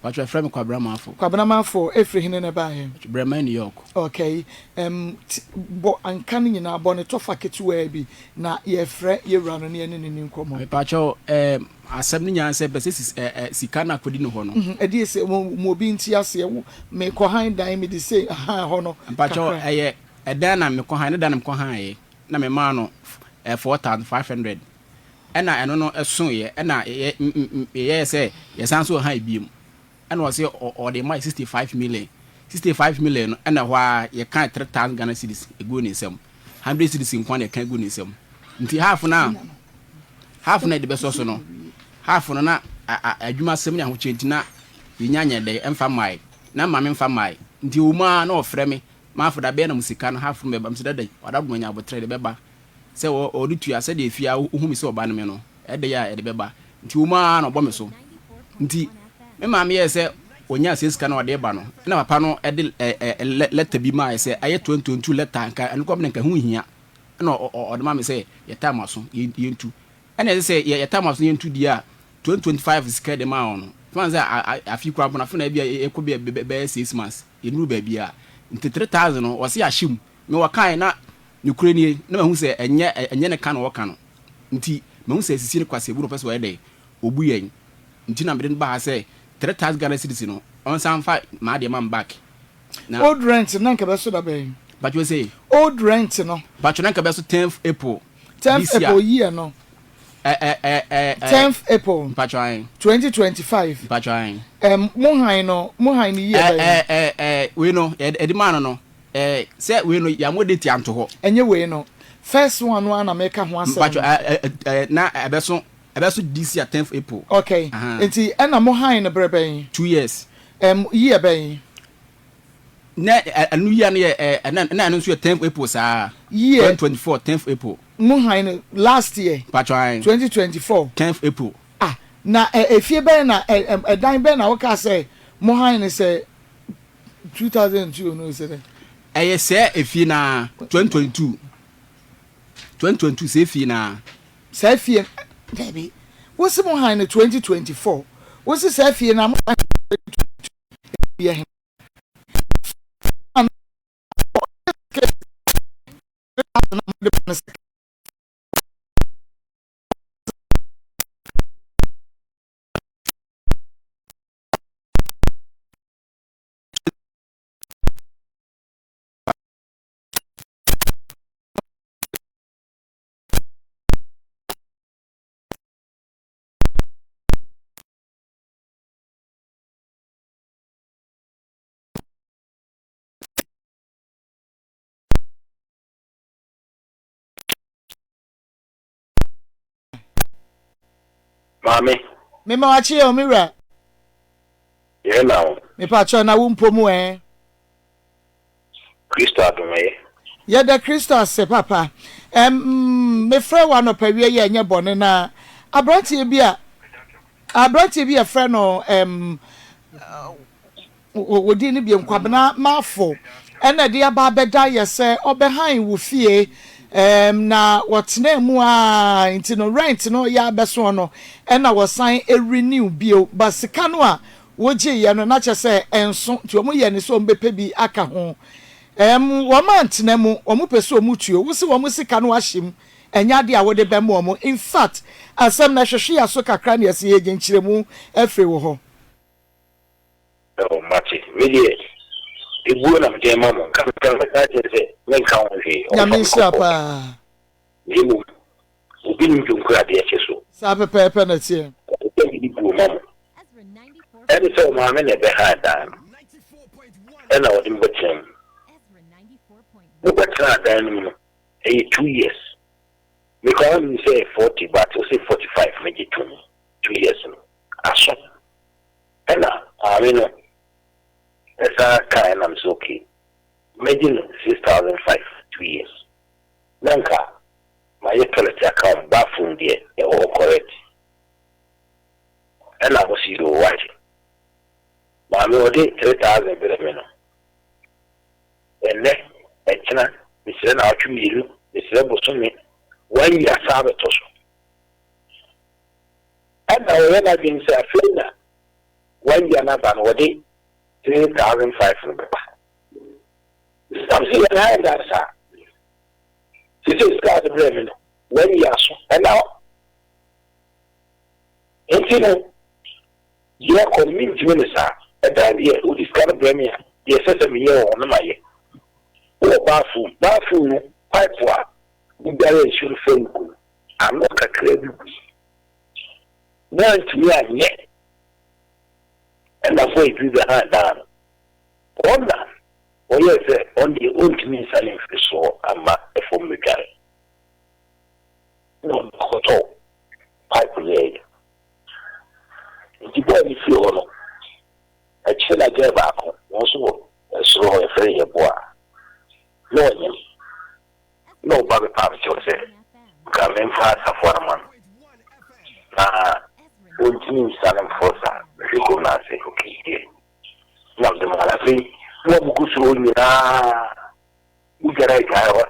But your friend Kwabramafo. Kwabramafo, every hin in by him. Bremen, New York. Okay. But I'm coming in our bonnet to fuck it to where be. Now, ye fret, ye run on the end in New Como. Pacho, as 7 years said, but this is Sikana Kodino Hono. A dear say, Mobin Tiasia, make Kohain dime the say, Hono. Pacho, a dana me Kohana danam Kohai, Namemano, 4,500. And I don't know as soon ye, and I say, yes, I'm so high beam. And was here or they might 65 million. 65 million, and why you can't 3,000 Ghana cedis a good in some. 100 cedis in one, you can't go in some. Until half an hour. Half an hour the best also no. Half an hour, I do my seminar which ain't not Yanya day and for my. Now, mammy for my. Until ma no frame, ma for the band of Musican half from the Bamstead, or that when I would trade the beba. So, or do you say if you are whom is so banameno, at the year at the beba. Until ma no bomb so. Until me mammy say, when you say scan or de bano, na pano let be my say, I 22 letter and come and who here. No, or the mammy say, your time also, you too. And as I say, your time was in 2 year, 2025 is scared the man. Fans I feel crap on a phone, it could be a baby 6 months. You knew baby, into 3,000 or see a shim. No, a kind not Ukrainian, no who say, and yet a yen can or can. Nti, no says, see the quasi wood of us where they, Obuyen. Ntina didn't buy, say, 3,000 Ghana citizens on some fight, my dear man back. Now, old rent and Nanka Basso Bay. But you say, old rent, no. But you Nanka Basso 10th April. 10th April year, no. 10th April. Patrying. 2025. Patrying. Mohaino year. We know, Edimano, no. Say, we know, Yamodi Tianto. And you way, no. First one, America once. But now, a vessel. That's this year 10th April. Okay. And see, and I'm more in a brebe. 2 years. Year bay. A new year, and then announce your 10th April, sir. Year 24, 10th April. Mohine last year. Patrying. 2024. 10th April. Ah, now if you ben a dime ben, I can say Mohine is a 2002. No, said I say if you na 2022. 2022, say if you na. Say if you. Baby, what's the more in 2024? What's the selfie and I'm Mami. Me machi o mira. Yeah now. Me pacho na wumpo mu Christo adume. Yeah the Christo se papa. Me frɛ wa no pawie ye nya bone na abrantie bi a frɛ no wodi ni bi nkwabena mafo. Ena de aba beda ye se obehan wo fie. Na what's mu a into no rent no ya beso no and I was sign a renew bio but sika no a woje ye no na che se enso ti omo ye ne so mbepe bi aka ho wo mant na mu omo pese omo tuo wo se wo mo sika no ahyem enya de a wo de be mo omo in fact asem na hwehwe ya so kakra na yesi ye nkyire mu afre wo ho machi really Ibu na mjema mo kama mtaje wenka onje ya misha pa limu Obinim junkura de cheso sa pepe na tie Ibu mama ene so mama ne be hada ena odi mbetem mbetra dan no 2 years we can say 40 but we say 45 maybe 2 years no aso ena amino esa kind I'm so okay. Imagine 6,005 2 years. Nanka, my utility account back from there, they all correct. And I was you watching. My melody 3,000 better. And then, and China, Mr. Nachumilu, Mr. Bosumi, 1 year Sabbath. And I when I've been saying, 1 year na ban wodi 3,500. Something like that, sir. This is God the revenue. 1 year so. And now, you are convinced, sir, and then you will discover premier. Yes, a year on my oh, bathroom, pipe war. The barrier should film. I'm not a credit. Now to me, I'm yet. And that's why you do the hand down. On that, or yes, on the ultimate selling fish, so I'm not a form of guy. No, not all. Pipe lay. The boy, if you know, a chill I gave back also a slow affair, boy. No, Bobby Papa said, come in fast for a month. Wontumi selling for that. You could not say, okay, now the Malafi, what goes on you get a guy or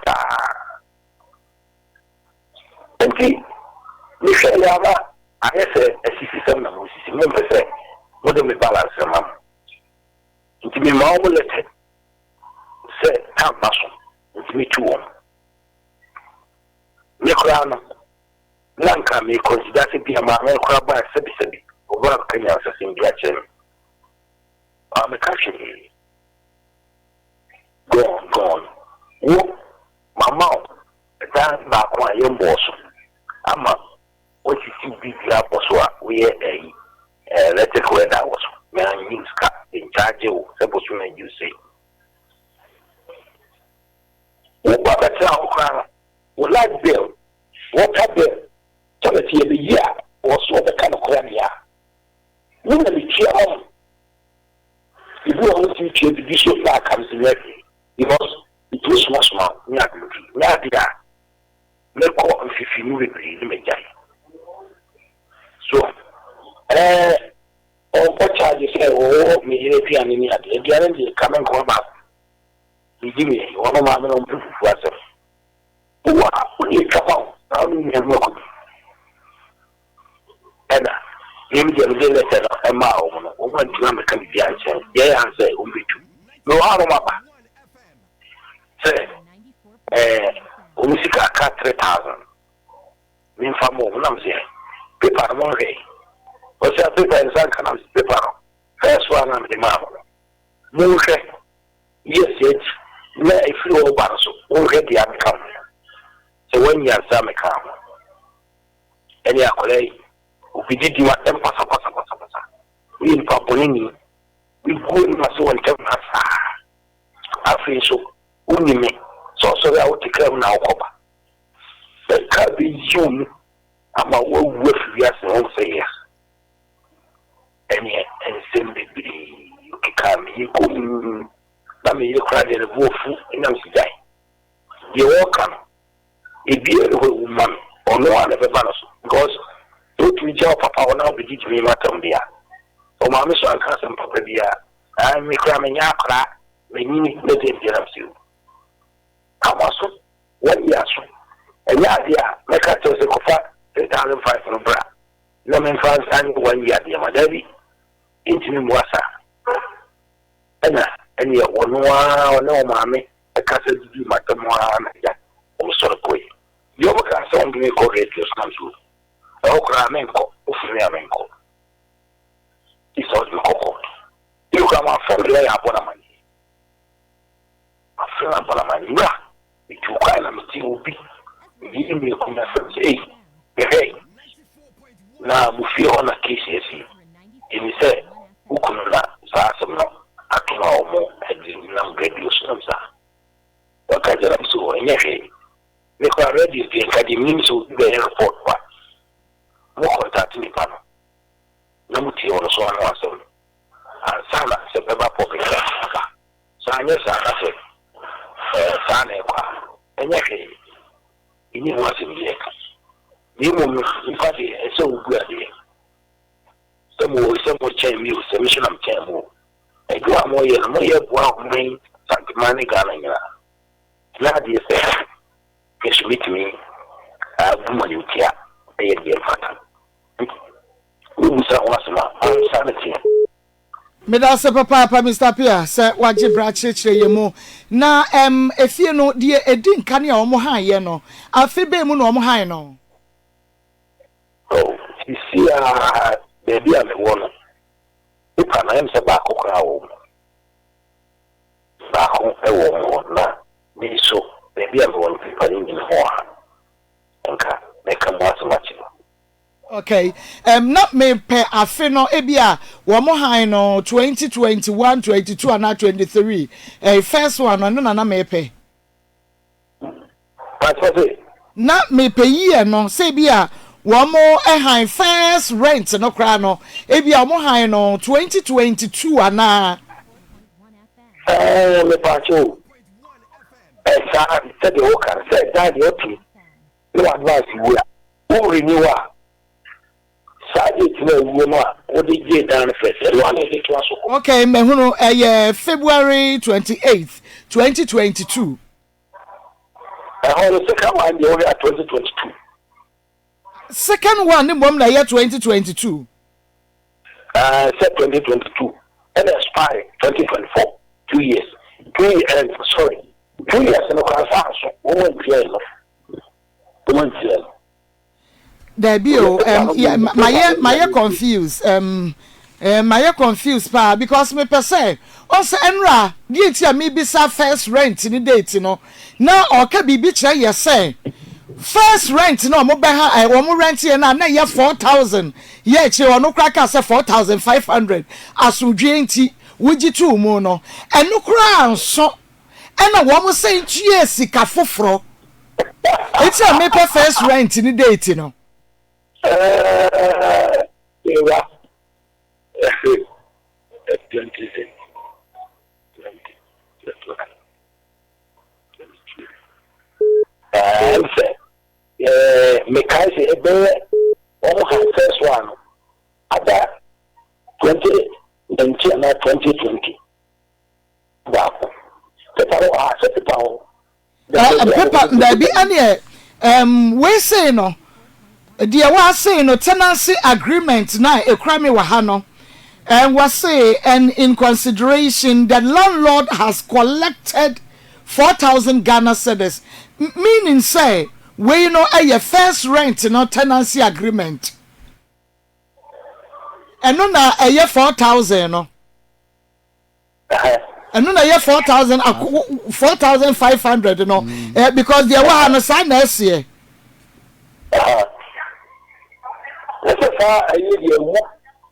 and see, Michelle Yama, I say, a 67 of 60%, what do we balance a mum? To be more letted, say, come, muscle, to me too. McBrown. Lanka may consider to be a man crab by Sebi, or one of Kenya's in Gachin. I'm a country. Gone. Oh, my mouth, a time back my young boss. I'm a what you see, Bibia, we a letter where that was man use cut in charge of supposed to make you say. What a town, what like Bill, what up there? Charity every year was what the kind of crania. You will be cheer on. If you want to cheer the bishop that comes in because it was small, Nadia. Make all of 50 moving in so, what charges say, oh, me European in the guarantee come and come back. You give me one of my own proof for us. Who are you come out? How do you work? And him get a letter of Mao, one to American answer. Yeah, answer, no, I don't know. Say, Umisika cut 3,000. Mean for more, I'm saying. Paper, one day. What's that paper and sun can paper? First one, I'm the marvel. Moon, yes, let a few old bars, won't get the outcome. So when you have some account, any accolade. We did you at them, we in Papolini, we go in my soul and tell us, I feel so, only me, so I will take care now. But can't be you, I'm a world with yes, and won't say yes. And yet, and send the you can come, you go, I mean, you cried in a wolf, and I'm die. You walk on, it be a woman, or no one ever balance, because. Don't we tell Papa will now be teaching me matter there. Oh, my Miss Cousin Papa dear, I may cram in Accra, may need let him get up to. How much? 1 year so. And yeah, make us a coffee, 3,500 bra. No man finds 1 year, dear, my daddy. Into me, and yet 1 hour, no, mammy, a cousin to do my tomorrow, or sort of quick. You ever can sound me call it just come through. Okramenko, Ufriamenko. It's all you call. You come out from the Abonamani. A friend of Bonamania, it took kind of still be. Giving me a conversation. Hey, now we feel on a case, and he said, Ukuna, Sassam, Akoma, and the radio snubs. What kind of so in your head? They are ready to get the means of the airport. More that in the panel. Namuti on the swan was on. And Sana said, Pepper Pocket. Sanya Sana said, Sana, and yet, he knew what's in the air. You will party and so good. Some more chain music, a mission of Chamu. I go on more year, wow, main, Santa Mani Galanga. Nadia said, Guess meet me, a woman you care, a dear father. Who was a sanity? me da se papa Mr. Pia se waje bra chire ye mu na efie no de edi nka ne omo han ye no afi be mu no omo han no oh see baby am won ipa na em se ba kokra wo ba ko e wo na me so baby am won ipa ni ho ha nka me ka mo asmachi. Okay, not me pe afi no ebia wo mo han no 2021 22 and 23 first one no na me pe not me pe year no say bia wo mo han first rent no kra no ebia mo han no 2022 ana me pa cho sa te de o kan say that the okay no advance we o renew okay, mehuno February 28th, 2022. The second one, the only 2022. Second one, the mom na year 2022. Said 2022. And expired 2024. 2 years. 2 years, sorry. 2 years and a woman clear. There be my confused my confused pa because me per se also enra get me be sa first rent ni date no na o ka bibi kire ye say first rent no mo be ha wo mo rent ye na ye 4,000 ye kire ono kra ka say 4,500 asudwe nti wugi tu mu no eno kra nso ena wo mo say ntue sika foforo it's a me per first rent ni date no Mekaise ebe almost first one ada 2019 na 2020 ba peparo peparo paper there be any we say no dear was saying no tenancy agreement na ekrami wa ha no and was say and in consideration the landlord has collected 4,000 Ghana cedis meaning say we know a first rent no tenancy agreement and no na a 4,000 no and no na 4,000 4,500 no because there were no sign next year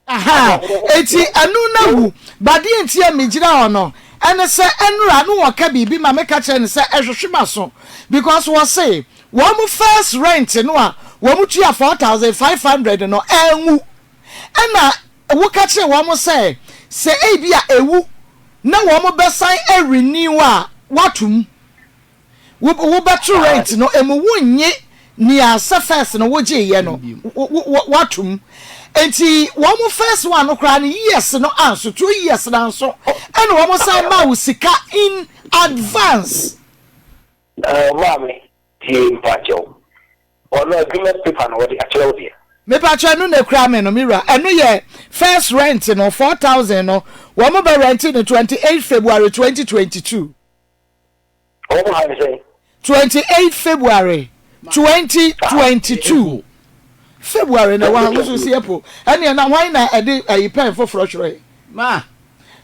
aha eti anu na wu bade entia mejira ono ene se enra no waka bibi ma meka che ne se ehwehwema so because we say wo mu first rent no a wo mu tua 4,500 no enwu ena wo ka che wo mu se ebia ewu na wo mu besan renew a watum wo betu rent no emu wonye ni asafes no woje ye no watum enti wo mo first one no kra ni yes no anso 2 years na anso and wo mo say ma usika in advance mami ti mpacho ono agreement paper no wodi akere wodi me pacho no na kra me no mira eno ye first rent no 4,000 no wo mo be rent no 28 February 2022 oh my say 28 February 2022 February na wa so see apo ene na why na e dey a pen for frustrate ma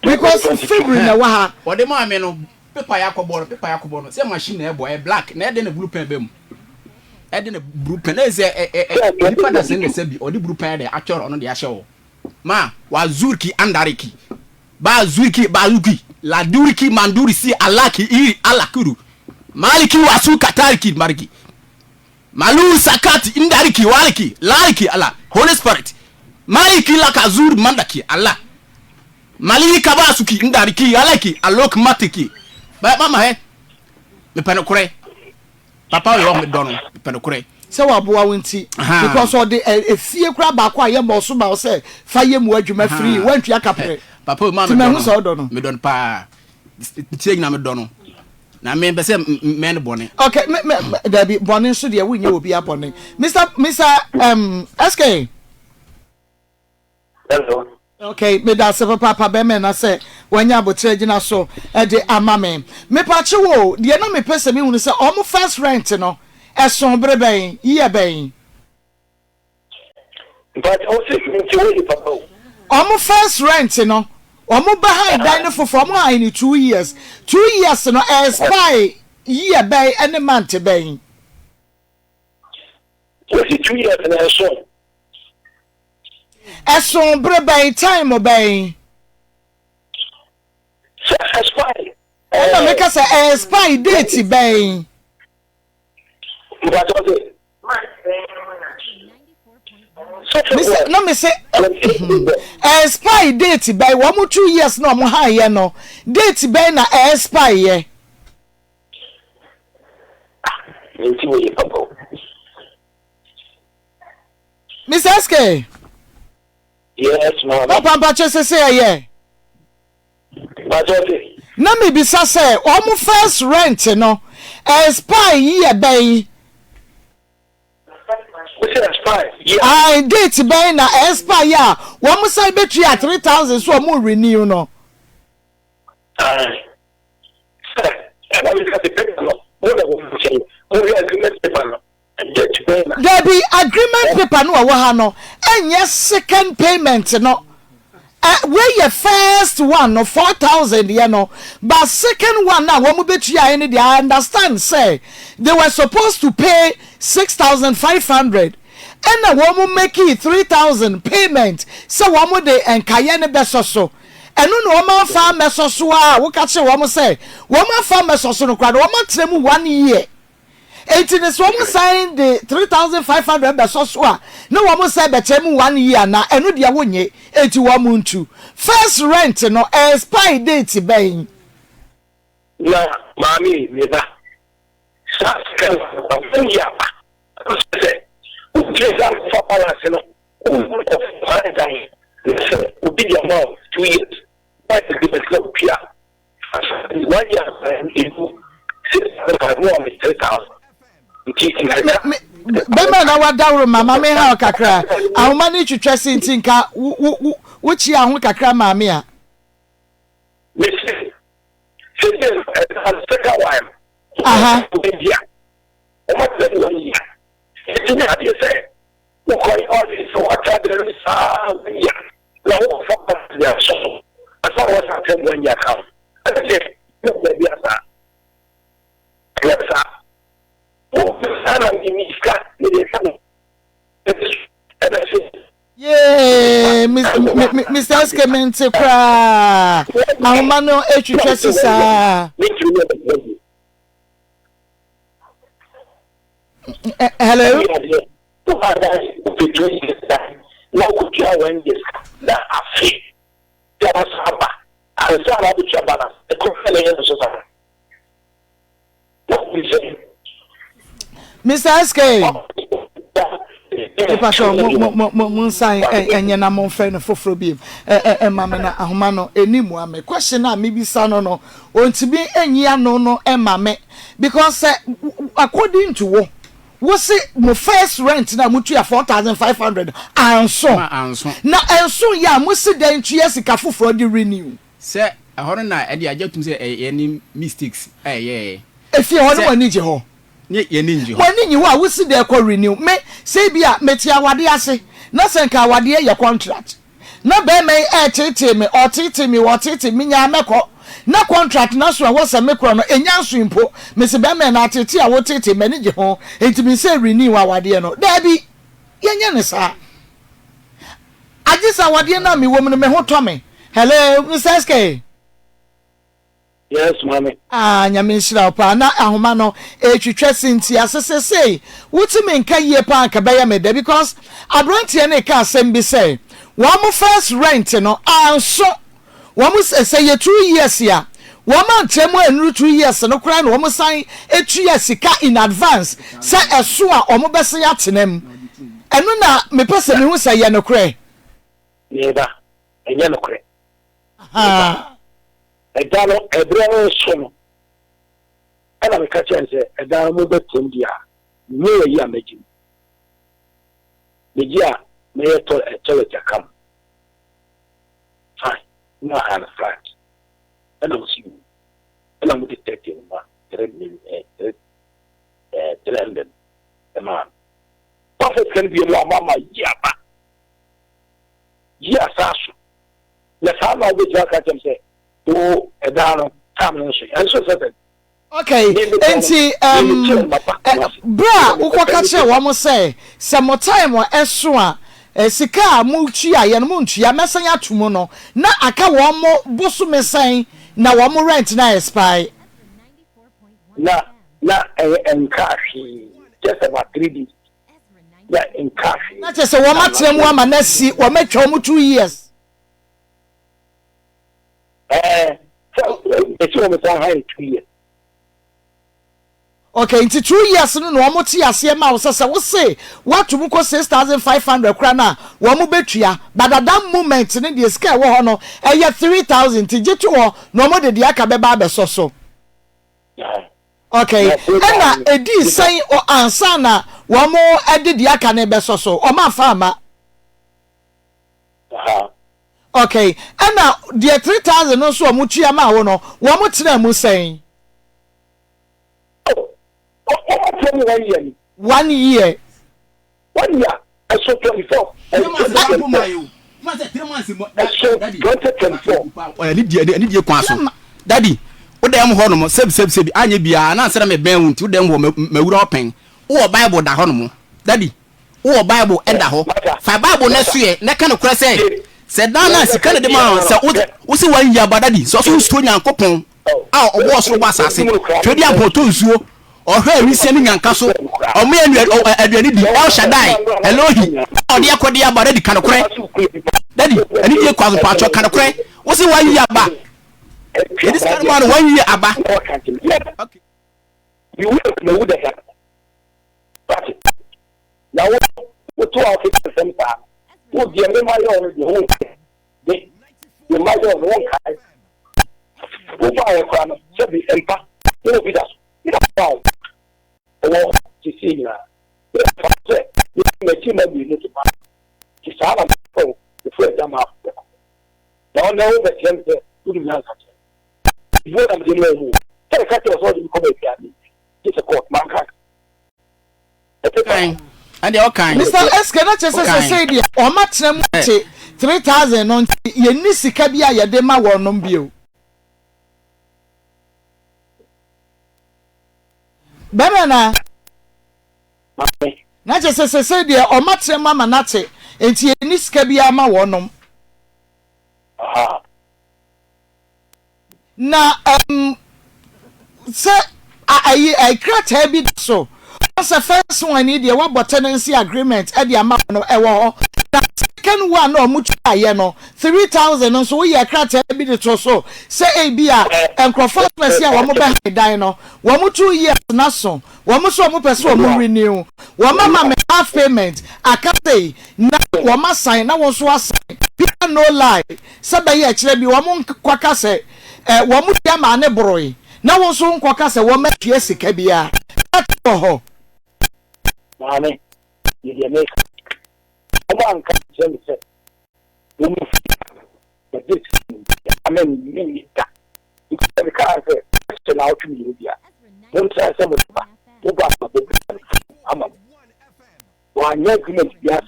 because February na wa ha o de ma me no paper yakobo no say machine na e boy black na e dey na blue pen bem e dey na blue pen na say nipa da say na say bi o de blue pen dey actual ono dey ahye wo ma wa zurki andariki ba zurki ba luki la duriki manduri si alaki iri alakuru maliki wasu katariki mariki malu sakati indariki waliki lariki Allah Holy Spirit maliki lakazur mandaki Allah malika basuki indariki alaki alok matiki ba mama he me panokure papa yo me dono me panokure se wa boa wonti because of the efie kura ba kwa ye moso ba say fa ye mu adwuma free wantua kapre papa mama me don pa tieg na me dono na me be say men bone okay there be bone so there we nye obi abone Mr SK hello Okay, me da se papa be me na say wanya abotre gina so e de amame. Me pa che wo, de na me pese me hunu say omo first rent no eson bre ben, ye ben. But also me we papa. Omo first rent no, omo behind dan for omo in 2 years. 2 years no expire ye ben any month ben. What 2 years na so. Eson bre ben time ben. Expire. Na make us expire date ben. But also me say expire date by 1 or 2 years no mo high no date by na expire Mr. SK. Yes, ma'am. Papa chese say yeah. But okay. Na me bisa say omo first rent no expire year by I date by na expire. One more side betray at 3,000 so more renew no. There be agreement paper no wa no. And yes second payment no. Where your first one no 4,000 you know, but second one now one more betray any they understand say they were supposed to pay 6,500. And a woman make it 3,000 payment. So one more day and Cayenne Bessoso. And no woman farm Mesosua, what catch a woman say, woman farm Messoso, woman trim 1 year. 18 is woman sign the 3,500 Besosua. No woman say, but 1 year now, and no dear 1 year, 81 moon 2. First rent, no expire date, baying. Yeah, mommy, neither. For balance, you know, be the amount 2 years. But the given club here 1 year and into 3,000. Bema na wadawo mama me ha kakra. Ahoma ni twetwese ntinka wo chi ahu kakra mama a. Me say second one. Aha. O ma tell 1 year. It's not you say. No quite all this so I tried to yeah. No for the so. I saw what happened when you come. I said, no baby asa. Yes sir. Oh, sana ni ska ni sana. Yeah, Mr. Eskemente kra. Ahoma no etwetwese sa. Hello. No could you when this that Afia Schwarzenegger and Sarah with your balance the company society. What we say, Mr. SK. Pastor mo sign enye na mo fe no foforo bi mama na ahoma no enimu ame question na me bi sa no ontimi enyi ano no emame because according to wo say mo first rent na mutu ya 4,500 anso na enso ya mo si dan tuya sika foforo di renew say ahoro na e de ajatum say any mistakes ye efi ho no wani je ho ye ninji ho wani nyi wo si de ko renew me say bia meti awade ase na senka awade ye contract na be me tete me o tete me wo tete me nya meko na contract na so wo se mekro no enya so impo me se be me na tete a wo tete me ni je ho entimi say renew awade no da bi yenya ne sa agisa awade na me wo me ho to me hello Mr. SK. Yes, mommy. Nyame nshira pa na ahoma no etwetwese nti asese sei wutimi nka yie pa nka beya me de because abrantie na ka asem bi say one first rent no anso one say ye 2 years ya one man temu enru 2 years no kra na one sign 2 years sika in advance say eso a omo bese ya tenem eno na me pese me hu say ye no kra neba enye no kra Edano Ebro sono. Ana me ka chense edano mo betem dia. Me yi ameji. Me dia me to e tole jakam. fine. No, I have a flat. I don't see you. And I'm detecting Tenant, the man. Prophet can be a mama, yapa. Yes, let's have our way to say, to a down termination. And so said, okay, Auntie, bra, ukwakache wamo some time wa eswa, sika muchia ya munchia mesanya tumuno, na aka wamo bosu mesai, na wamo rent na expire. Na in cash, just about 3 days. Yeah, in cash. Not just a woman, wama nesi, wame chomu 2 years. So it's almost 2 years. Okay, into 2 years no one ti ase ma wo say we say what to muko 6500 kra na wo mo betua but at that moment ne the scale wo ho no e 3000 ti je to wo no mo de dia ka be ba be so. Okay, and edi say o ansa na wo mo e de dia ka ne be so o ma fa ma. Okay, and now the 3000 no so mo tua ma wo no wo mo tena mu say 1 year. 1 year. I saw 24. I saw 24. I need your counsel. Daddy, what them honor, seb, anya bia, na answer me ben to them me would open. Oh, Bible da honor. Daddy, oh, Bible and da ho. For Bible next year, na kind of cross said, Nana, si kind of demand, so what see 1 year, but daddy, so soon stone and copon. Ah, or was so was assassin. Trade up to or her listening and castle, or me and the all Shaddai, Elohim, or the Aquadia, but the kind of crack. Daddy, I need your cousin patch kind of crack. What's it 1 year back? It is kind of 1 year back. Okay. You will know that. Now, what 2 hours at the same time? Would be a mile of the home. The mother of one kind. Who buy a crown, shall be empire. You know, with us. You know, to see you. You make him a little man. He's out of the first time after. Now, know that him to the answer. You know, I'm the name. Tell the cat was all you come at me. It's a court, man. Okay. And all kind. Mr. Eskena say or match them 3000 on ye nisi kabia ya dema wo no bio. Bebe na just say there or match them mama nate enti ye nisi kabia ma wo no. Na say I create heavy so. That's the first one need the what tenancy agreement at the amount no second one no much no 3000 so we crack be the so say abia and crofot person wa mo be dan no wa mo 2 years na so wa mo so mo person mo renew wa mama me half payment akate na wa ma sign na won so assign people no lie say be ye kire bi wa mo kwaka say wa mo dia ma ne broi na won so kwaka say wa ma tue sika bia ho Mane, you make a man can say, I mean, because the car said, out to me, don't try some of them. One agreement, yes,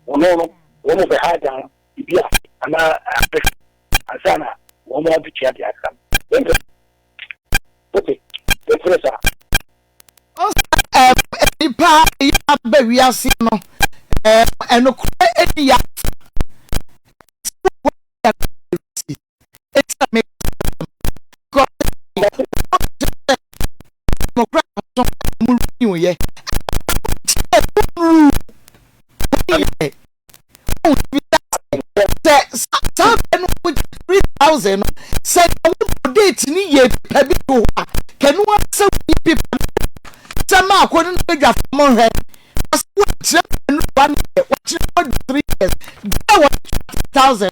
no, one of the high down, yes, and Asana, one more to chat the outcome. Okay, the first. Nipa ya be wiase no eno kwa edi ya it's me ko mo kra so mu ni ye sa eno 3000 say no date ni ye pabi to ha kenu asa people Maa Akos no dwa from her. Was what 1 year, what 3 years. That was 1,000.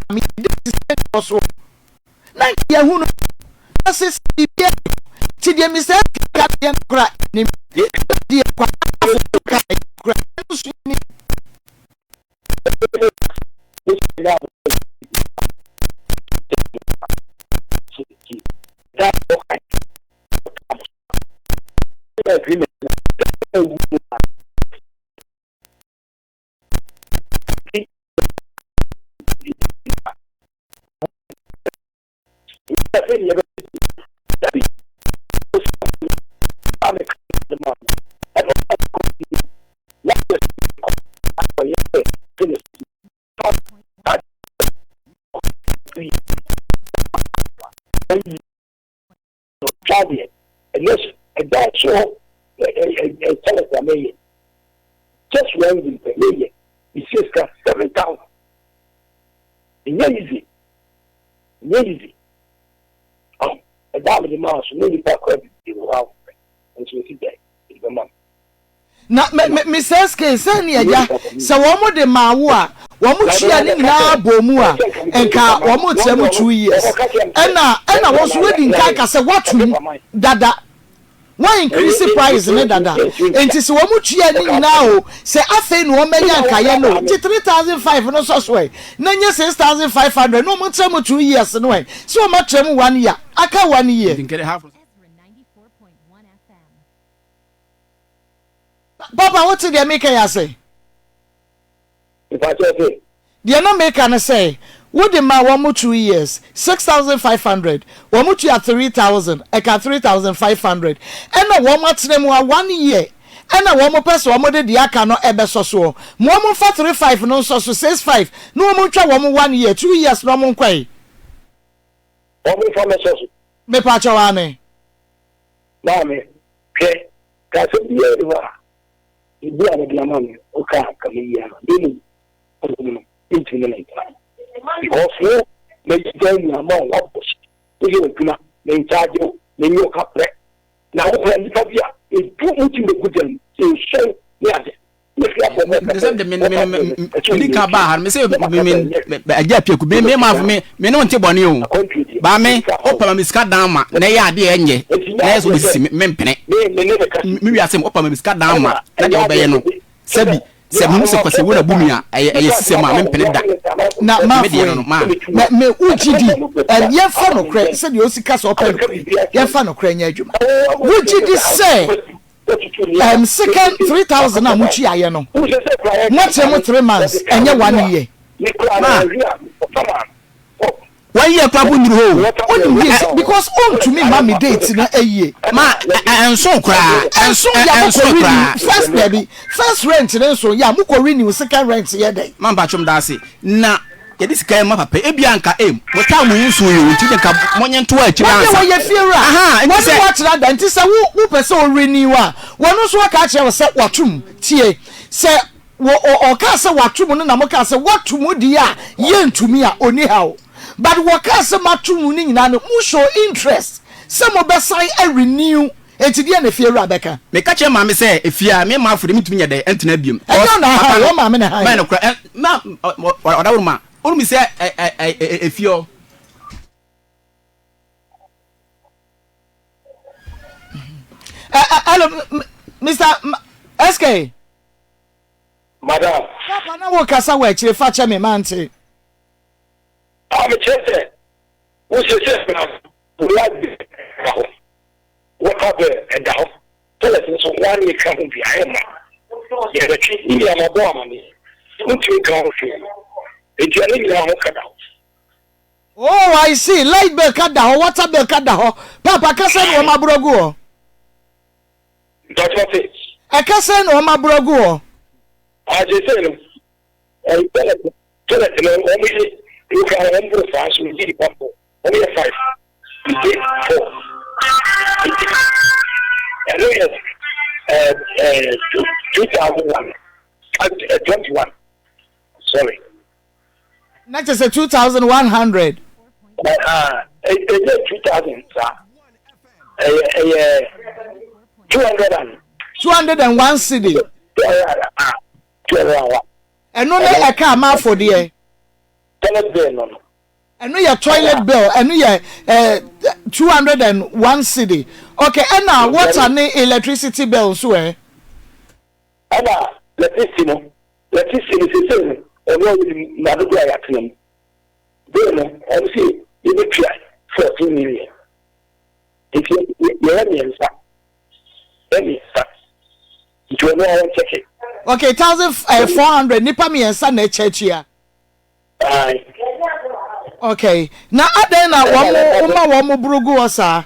I mean, this is also. Now, who knows? This is the year. See, the mistake got the crack. The agreement. Just one week, he says 7,000. It's easy. Oh, a dime the mouse, maybe back credit, wow, and so he died. Na Mrs. K send ya so womo de mawo a womo tua ni na bomu a enka womo temu 2 years ena wo so wedi nka ka se watum dada why increase price ne dada enti se womo tua ni na o se afi no menya nka ye no 3,500 no so so e na nye 6,500 no mo temu 2 years no e so wo ma temu 1 year aka 1 year Papa, what did they make you say? If I say, they no make an say. What the man 1 more 2 years, 6,500. 1 more 3,000. I got 3,500. And a 1 more time 1 year. And a 1 more person 1 more the aka no ebe so so. 1 more 435 no so 65. No more 1 more 1 year, 2 years no more kwai. 1 more for me so. Me pa chawane. Na me. Okay. Ka se biye Ibu ana dia mami oka kamia dini into the night because you may join your mom what was you kuma me charge you me you ka pre na o plan di fabia e do into the good and so yeah me ka ba har me say me aja pie ku be me ma me no nte bone o ba me opa me ska dan ma na ya ade enye na so si me mpene me wi asem opa me ska dan ma na de obeye no sabi se mu se kwase wona bumi a eye sise ma me mpene da na ma me ugidi ye fa no kre se de osika so opa ye fa no kre nya adwuma ugidi se second 3,000 amuchi aye no what am 3 months enye 1 year one year papu nduru ho only because on to me mama date na aye ma enso kra first baby first rent so ya mu ko renew second rent ye dey man ba chom da se na ye dis kai ma papa e bia nka wota mu nso ye nti nka monye nto a chira ansa ye fiera aha nti se watch that nti se wo person o renew a wono so ka kire se watum tie se o ka se watum no na mo ka se watum di a ye ntumi a oni hawo but what can some matum ni na no mu show interest some of the sign a renew enti dia na fie Rebecca me ka che ma me say efia me ma afure mitumi ye de entina biem e na ha wo ma me na ha ma no kra ma odawo ma onu mi say efio hello Mr. SK madam papa na wo kasa wa chire fa che me mante I'm a chester. What's your chest now? What up and down? Tell us so 1 year coming behind me. Yeah, the tree in my bomb. Don't you go here? It's your little cut out. Oh, I see. Light bell cut down. What's up, bell cut down? Papa, Cassan or my brogo? That's what it is. A Cassan or my brogo? I just said, tell it, you can remember fast, we did it only a 5. We did 4. And we had 2001. 21. Sorry. Not just a 2,100. 2,000, sir. 201 cedi. 201. And no a car ma for the Tenant bill, no. And no your toilet bill, and no your 201 cedi. Okay, and now what's an electricity bill, so eh? And let me see, and what will not go at him. Then, and see, you will try 14 million. If you're any answer, any It will not check it. Okay, 1,400. Nipa mi ensa na echechia. Okay. Na adena wamu burugu wasa.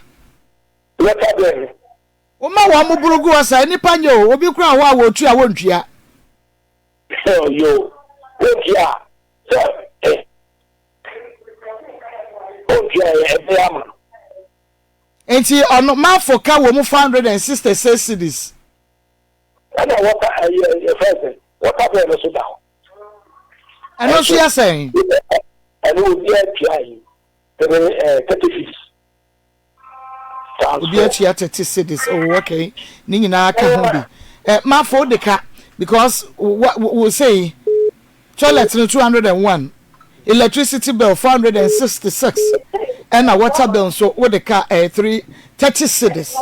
What happened? Wamu burugu wasa. Nipa nyo. Obi kura wa wotu ya wontria. So yo, wontria. So wontria ebema. Enti ono mafoka wo mu 466 cedis. And what what happened so down? And what you are saying? And we will be trying 36. Will be 30 cities. Oh, okay. Nina Kahumbi. Ma for the car because what we'll say toilet 201, electricity bill 466, and a water bill so what the car 30 cities.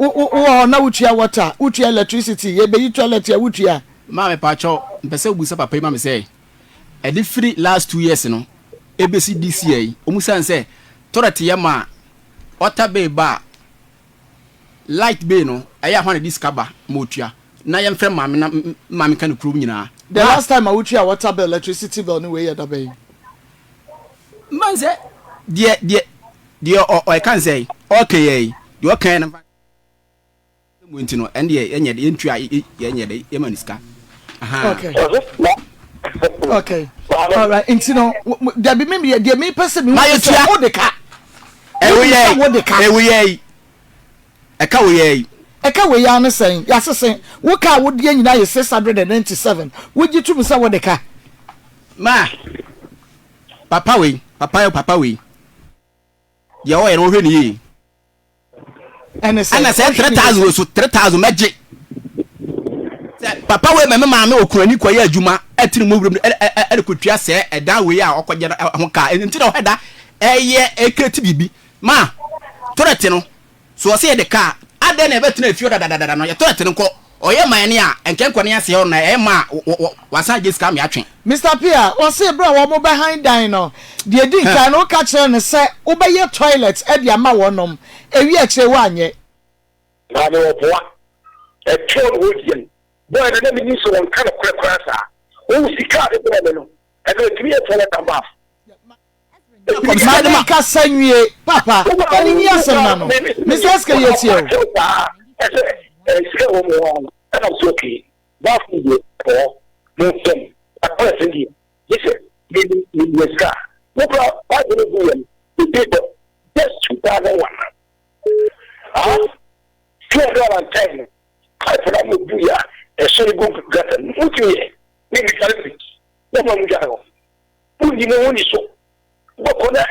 Oh, now which water, which electricity, ye be toilet ya which ya. Mama pacho, mpese busa papa mama say. E di free last 2 years no. ABC DCA, omusan say toilet ya ma water bay ba light bay no, aya hwan discover motua. Na yem frem mama kan kuro nyina. The last time I which ya water bill, electricity bill no way ya da bay. Man say dear or I can say okay, you can Wintino and ye entry Yemaniska. Okay. Okay. All right. Intino, there be maybe there may person who is the car. A car we are saying, yes, saying, what car would you know 697? Would you to say what the car? Ma Papa we. You're already. And I said 3,000 so 3,000 magic. Papa we mama me okurani kwaye adwuma atiri mu wura e kotwa se e dan we a okoje hoka enti na hoda eye ekreti bibi ma torete no so se de ka ade na betina afio dadadada no ye torete no ko oye man a enken kwani ase ho na e ma wasan je scam ya twen Mr. Pia o se bra wo mo behind dan no de din kan no ka kire ne se wo be ye toilet e de ama wonom ewi a kire wa anye na no boa e tone wo boy, I never knew so one kind of quick crasser. Oh, she can't be no. I go to me a toilet and bath. Madame Sanye, Papa, I didn't hear some man. Miss Oscar, yes, you. And I'm okay. Bath me, or no thing. I person here. Yes, maybe in the sky. No problem. I don't know the people. Just 2001. $210. I put up with you. A sorry go to get a movie. Maybe celebrity. No one go. Who you know only so. What on a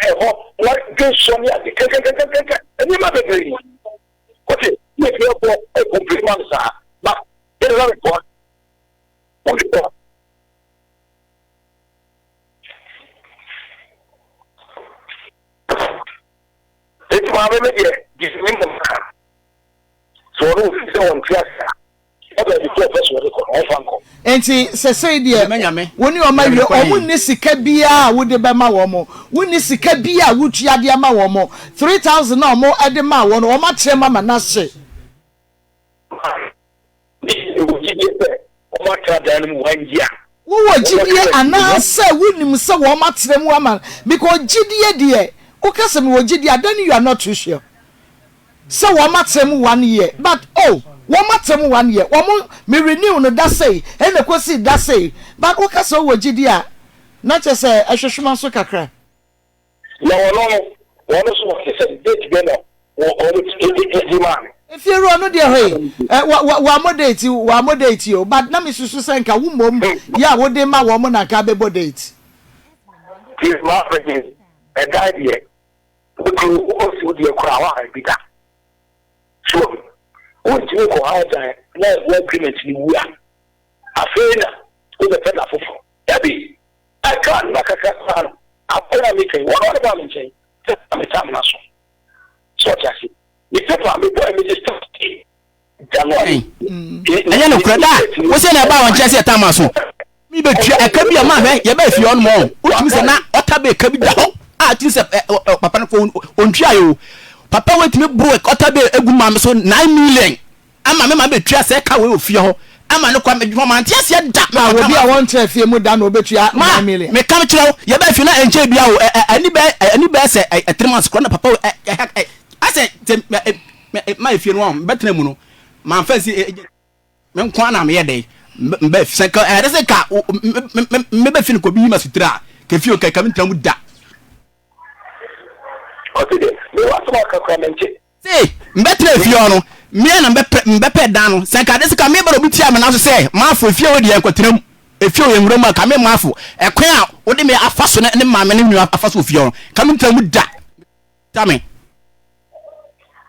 what good Sonia? And you mother baby. Okay, make your a complete answer. But there is a report. Only report. It's my baby. Give me the man. So no one class. Enti se say die woni o ma wie o mu ni sika bia wo de be ma wo mo woni sika bia wo tua de ma wo mo 3,000 na o mo ede ma wo no o ma kire mama na se wo jidie ana se wonim se wo ma kire mu ama because jidie de o ka se me wo jidie then you are not too sure so wo ma kire mu 1 year but oh one matem 1 year one me renew no that say and the question that say but what ka so wagidia not just say ahwehwema so kakra no so say date be no o man if you run no there hey wa moderate you but na me susu say nka wo mom ya wo de ma wo mo na ka be date please my friend a guy here we could also do a crowd be that so won't you go out there? No agreement in the way. I feel with the pedal for Debbie. I can't make a car. I'm going to make a one about me. I'm a time now. So, Jackie, if you want me, boy, me just January. I know that. What's in about Jesse Tamaso? Me, but I can be a man, you bet you on more. What is not Otabe Cabida? I just Papa phone on Trio. Papa went to me broke Otabe Egumam so 9 million. ama me ma betua se ka we ofie ho ama ne kwa me ma ntia se da ma we bia won tra fie mu da no betua 9 million me kam kire ye ba fi na enche bia o ani be se 3 months ko na papa ase ma fie no betena mu no ma fa si me nkwa na me ye dey mbe fi se ka se ka me be fi ko bi ma sutra ke fi o ka kam ntra mu da okay me wa so ka ka menche see mbetre fi o no me na mbepe dan no se ka de se ka me baro bi tia me na so se ma fo fi o de enkwatram efi o yenwura ma ka me ma fo ekwan a wo de me afaso ne ma me ne nyu afaso fi o ka me ntra mu da tame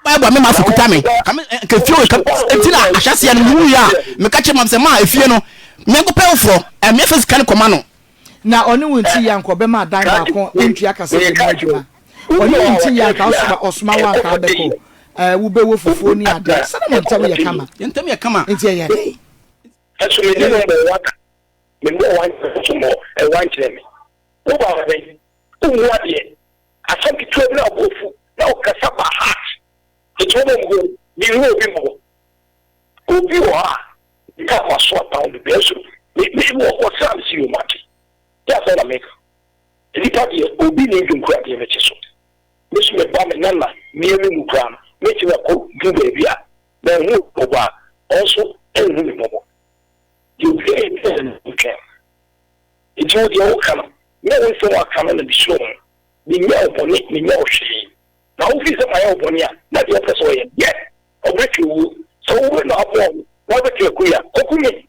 Bible me ma fo kuta me ka me ke fi o ka etina ahyase no mu ya me ka che mam se ma efie no me go pe ofo me fa sika ne koma no na oni wonti yanko be ma dan ba ko ntwi akase be ma adwuma oni wonti yanka osuma wa ka be ko wo be wo fufuo ni ade sana mo ntam ye kama nti ye ye aso me ni me mo wan so mo e wan kire me wo ba wa ben wo wa de asam ki tro na obofu na o kasa ba heart e to mo go ni wo bi mo obi wa ka kwa so ta o be so me wo ko sam si o mati ya so na make ni pa de obi ni ndunku ade me chiso me so me ba me nana me emi mu kra me ti ko du baby a na hu ko ba also e hu ni mo you get okay it's all the old kind me we so wa kana na bi so ni me oboni ni me ohwe na wo fi se my oboni a na the person ye yeah obeki wu so we na abo wa be ke kuya okumi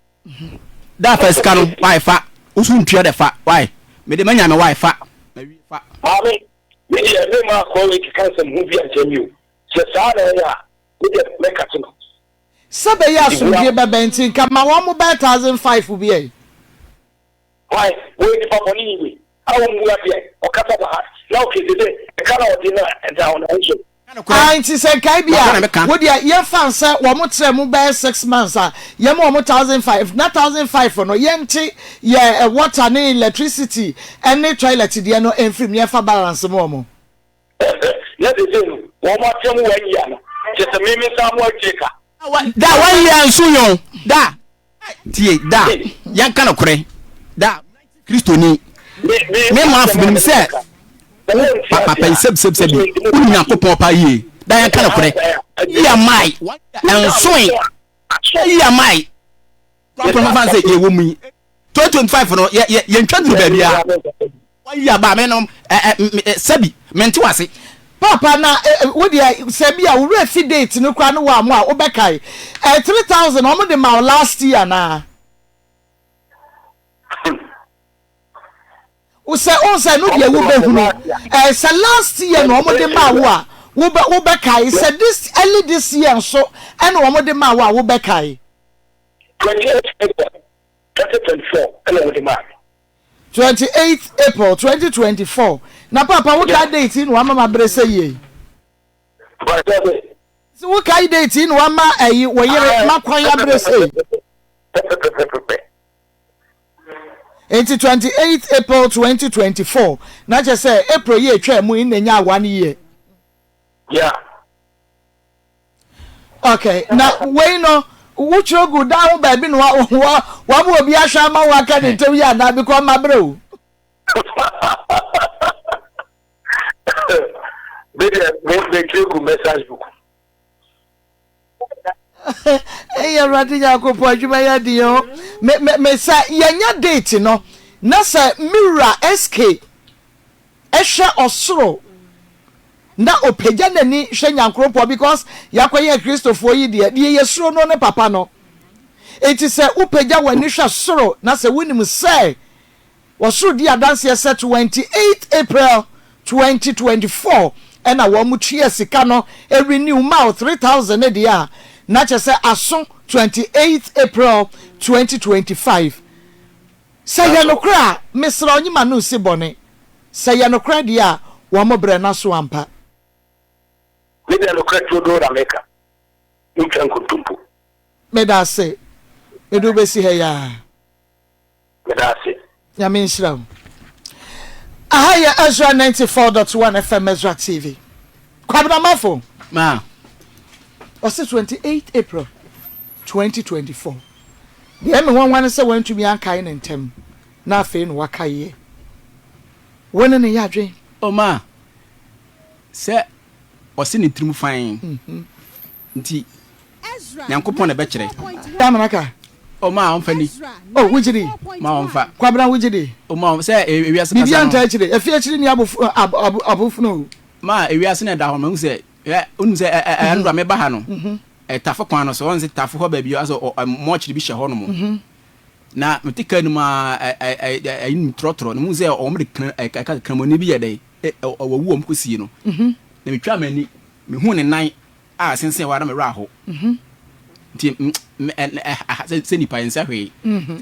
that first can wifi usu ntwa de fa why me de manya me wifi na wi fa ami me ye me ma ko we ki kansa mu bi a jamiu se sa na ya we de make at no sabe ya so bi be benti kama wo mo 1500 bi e why we di papa ni we awu mu ya bi o kata ba na o ke de e kana o di na e da on so Auntie say kai bia wo dia ye fan say wo mo tre mu be 6 months a ye mo 1500 na 1500 no ye nti ye water ne electricity any toilet dia no enfrim ye fa balance mo na de say wo mo tre mu 1 year no je se me sa mo cheka da 1 year nso yo da tie da yan kana kure da Kristo ni me mo afu me say papa seb uni yakopon pa yi da yan kana kure ya mai ensoin ya mai problem fan say ye wo mu 2025 no ye ntwadru ba bia ya ba me no sebi menti wase papa na wo dia sebi a wo refi date no kwa no wa mo a wo bekai 3000 omo de ma last year na Use no dia wo behunu say last year no omo de ma wo be kai say this early this year so and omo de ma wo be kai 28 April 2024 na papa wo ka date no ama brese ye so wo ka date no ama ayi wo yere makwan ya brese It's 28 April 2024. Not just say April year try mu in the 1 year. Yeah. Okay. Now we know which you go down baby no wa mo bi ahwa ma wa ka de tem ya na because my bro. Baby, me click message book. Hey, you're right. You go for you, my dear. Me say yenya date no. Na say Mira SK. Esha osoro. Na opeja nani hwe nyankropo because yakoye Christopher yi de yesuro no ne papa no. Enti say opeja wani hwe soro na say wonim say wasoro di adanse ye 28 April 2024 ena wo mu tue sika no e renew ma 3000 e dia. Na say aso 28 April 2025 say ya nokra misra onyima no si bone say ya nokra dia wo mo bre na so ampa me de nokra to do America nkan kutumpu me da say edu be si he ya me da say ya me nshira aha ya Ezra 94.1 FM Ezra TV kwabna mafo ma was 28 April 2024 the me one say wontumi ankai ne ntem na afi no wakaye wona ne yadwen o ma se osi ne trimu fan nti nyankopon na be kire tamanaka o ma on fani oh wujiri ma on fa kwabra wujiri o ma se ewiase bibi anta kire afia kire ni abofu no ma ewiase na da ho ma se unu se andra me ba ha no tafo kwan no so on se tafo ho ba bi aso mo kire bi hye ho no mo na metika ni ma ayin trotro no mu se o mre kramoni bi ye dai owu om kosie no na metwa mani me hu ne nan a sense wa na me ra ho nti se ni pa ensa hwe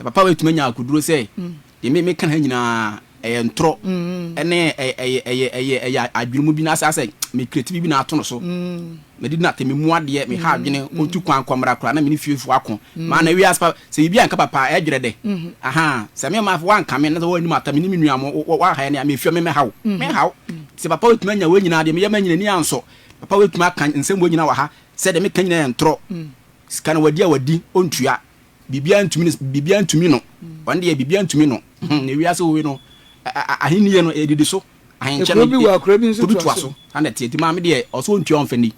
papa wa tuma nya akuduro se ye me kan ha nyina ntro ene adwumu bi na asase me creative bi na ato no so me di na temi mu ade me ha adwene ontu kwan kwamra kra na me ni fiefu akon ma na wi aspa se bi anka papa edwere de aha se me ma wan kame na wo ni mata me ni nuam wa ha ne me fie me hawo se papa wetuma nya wo nyina de me yema nyina ni anso papa wetuma kan nsem wo nyina wa ha se de me kan nyina ntro sika wadi ontua bibia ntumi no wande ya bibia ntumi no ne wi aso we no ahiniye no edidi so ahenche bi wa akra bi nso to so ande tie ma me de oso ontua onfani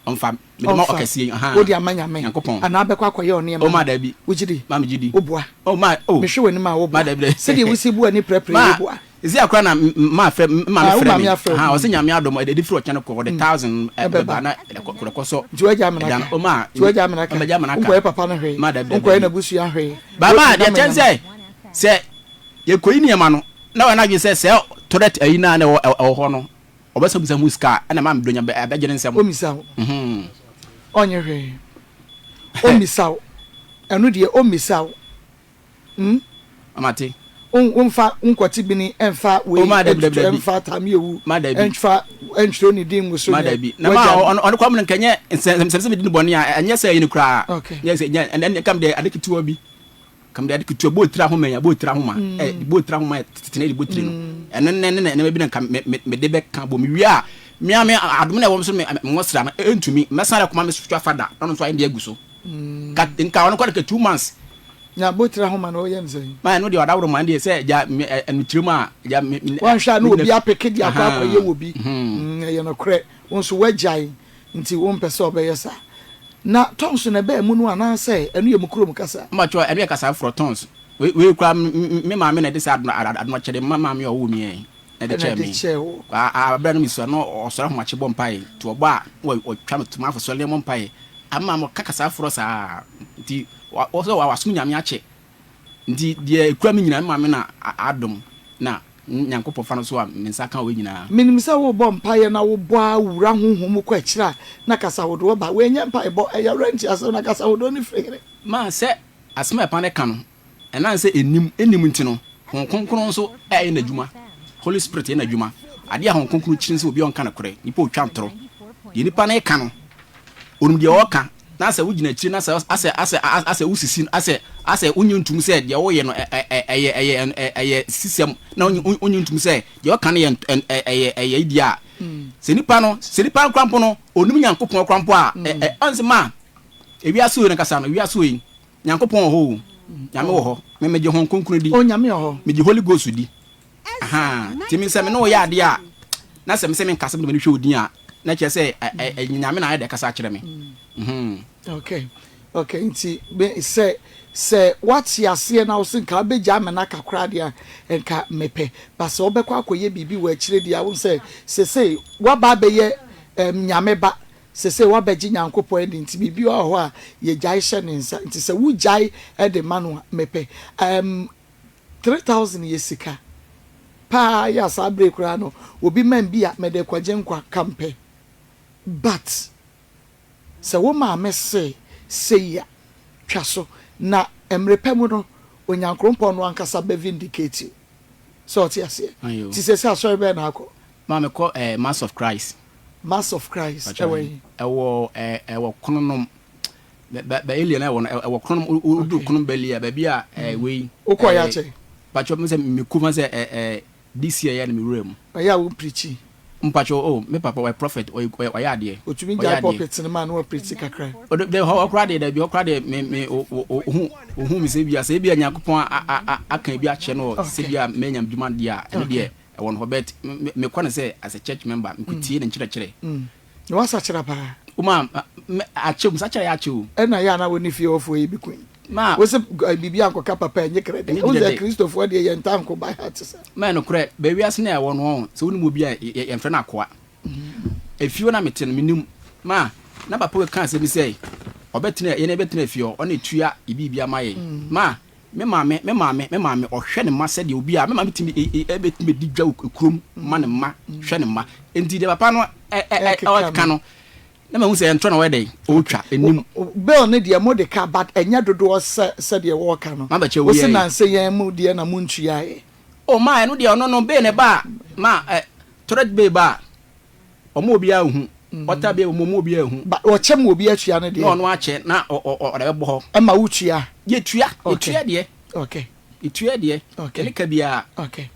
onfa me ma okasie aha wo di amanya me ana abekwa akoye oni o ma da bi wujidi ma me gidi obua o ma o me hwe ni ma wo ma da bi se de wusi bua ni prepare obua ezi akra na ma frɛ me ha o se nyame adom de firi ochane ko de 1000 ba na ko so juaja amana o ma juaja amana ko papa no hwe ko na busu ya hwe baba de tense se ye koyi ni ma no na wa na gye se toilet ayi na ho no obesa busa muska na ma mdonya be gye nsem o misawo onye hwe o misawo enu de o misawo amate unfa unkwati bini enfa we enfa tamiewu enfa entro ni din muso madabi na ma on kwam nkanye nsem din boni a anya sa yin kra yes and kam de adekitu bi kam de adekitu bo tira ho manya bo tira ho ma bo tira ho ma titene di bo tiri no enen bi na kam me de be kan bo mi wi a mi adom na wo so me ngosra na entumi mesara kuma me sutwa fada no so inde aguso ka nka won kwa 2 months na botra homa no ye nse ma no de odawro man de se ja entirima ja wan sha no obi apeke di akwa ye wo bi ye no kre won so wajai nti won pese obeyesa na tons na be mu no ana se enu ye mukrom kasa ma cho enu ye kasa for tons we kwa me ma me na de sa adno chede ma me owo mi e na de che mi abra no mi so no osoro homa che bom pai to ogba o twa tuma afo so le mom pai amma mo kakasa for sa nti also wa wasu nyame ache ndi de ekura mi nyina ma me na adom na nyankopɔ fa no so a mensa ka we nyina minim se wo bɔ mpaye na wo bɔ awura honhom ko akira na kasa wo do ba we nya mpaye bɔ eya rent aso na kasa wo do ni fere ma se asma pa ne ka no ɛna se enim nti no honkonkron so ɛyɛ na dwuma holy spirit ɛyɛ na dwuma ade a honkonkron kyirin se obi on ka na korɛ nipa otwa ntoro de nipa na ka no onum de ɔka na se wugina kiri na se ase usisi ase unyuntum se de wo ye no eye system na unyuntum se de o kan ye eye dia se nipa krampo no onum nyankopon krampo a onse ma ewi aso yi na kasa no ewi aso yi nyankopon ho nyame wo ho me meje hon konkunu di o nyame ho meje holy ghost di aha timi se me no ya ade a na se me kasa me hwe odin a na che se nyame na ya de kasa kire me okay nti se what ya see na usin ka be jama na kakra dia enka mepe ba se obekwa akoye bibi wa kire dia wo se wa ba be ye nyame ba se wa be gi nyankopɔ edi nti bibi wa ho a ye jai hye ne nsa nti se wu jai e de manu mepe 3000 yesika pa ya sa break kra no obi man bia me de kwaje nkwa kampe but se wo ma me se ya twaso na emrepemu no onyankrompo no ankasa be vindicate so ti ase ti se aso be na akọ ma me ko mass of Christ ewo kononom ba alien ewo kononom udu konom belia ba bia we okoya che pacho me se me kuma se this year ya me room ya wo preachi mpacho oh me papa we prophet o yade o tumi ja prophet ne man no pretty kakra o de ho kra de bi o kra de me o mi se bia Yakopon aka bi a che no se bia menya dwuma de a ene de e won ho bet me kwa ne say as a church member me kutie ne nkyere no wasa kyera pa o ma a che mu sa kyera ya che o e na ya na woni fie ofo e bi kun ma wo se bibia ankoka papa enye krede o ze Christopher de ye ntanko by heart sa ma no kre be wi ase na e won ho se woni mo bia ye mfre na akoa efio na mete no minim ma na papa we kan se bi say obetena ye na betena efio o na tua ibibia maye ma me maame ohwe ne ma se de obi a me maame timi betime digwa okurom ma ne ma hwe ne ma enti de papa no o ka no na mahu se entro na we dey o twa enim bill ne de modeka but enya dodo se de wo ka no wo se na se yan mu de na mu ntua e o ma no de ono no be ne ba ma toret be ba o mo obi a hu ota be mo obi a hu ba o chem obi atua ne de no ache na o de bo ho e ma wutua ye tua de okay itua de ele ka bia okay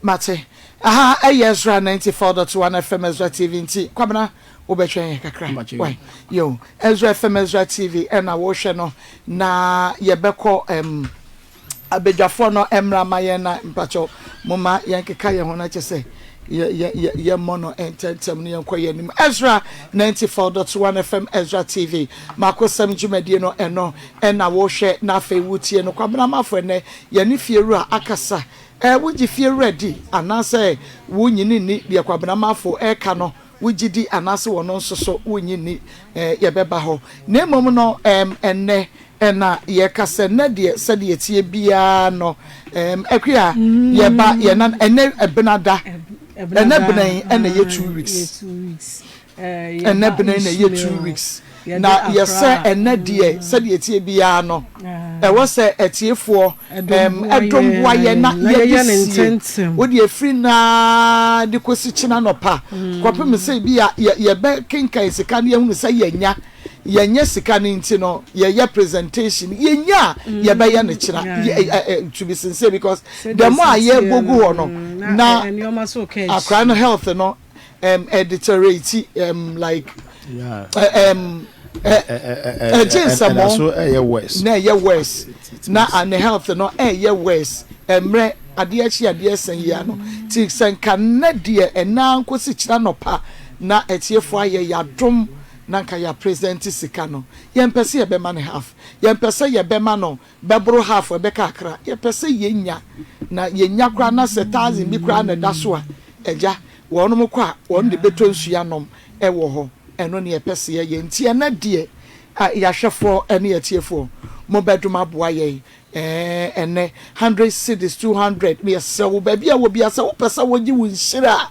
mate aha Ezra 94.1 FM Ezra TV nti kwabena obetwen kakra why yo Ezra FM Ezra TV na wo hwe no na ye beko abedwafo no emra maye na mpacho moma yenkeka ye ho na chese ye mono ententem ne yenkoye nim Ezra 94.1 FM Ezra TV Maa Akosem jumedie no eno na wo hwe na afa wutie no kwabena mafo ne ye ne fieru a akasa wuji fieru ready anase wo nyini ni de kwabena mafo ka no wujidi anase wono nsoso wonyini ye beba ho na mom no enne na ye kase na de se de tie bia no akua ye ba ye na enne ebenada enne benan enne ye 2 weeks enne benan na ye 2 weeks na ye se enne de se de tie bia no e wo se etiefo edom waye na ye ntentem wo de free na de kosi china no pa kwapem se bia ye be kenkan sika ne hu se yenya sika ne nti no ye presentation yenya ye be ye ne chira to be sincere because the more ye gogu ho no na akra no health no editorate like so west na ye west na and health no ye west emre ade achi sen ya no ti sen kan de ena nkosi kira no pa na etiefo aye yadom na nka ya present sika no ye mpese ye be man half ye mpese ye be man no bebro half be ka akra ye pese ye nya na ye nya kra na 1000 bi kra na da so a eja wonum kwa won de beto nsua nom wo ho eno ne pese ye ntie na de ya hwefo ene ye tiefo mo bedum aboa ye ene 100 cedis 200 me se wo ba bia wo bia se wo pese wo gi wo nshira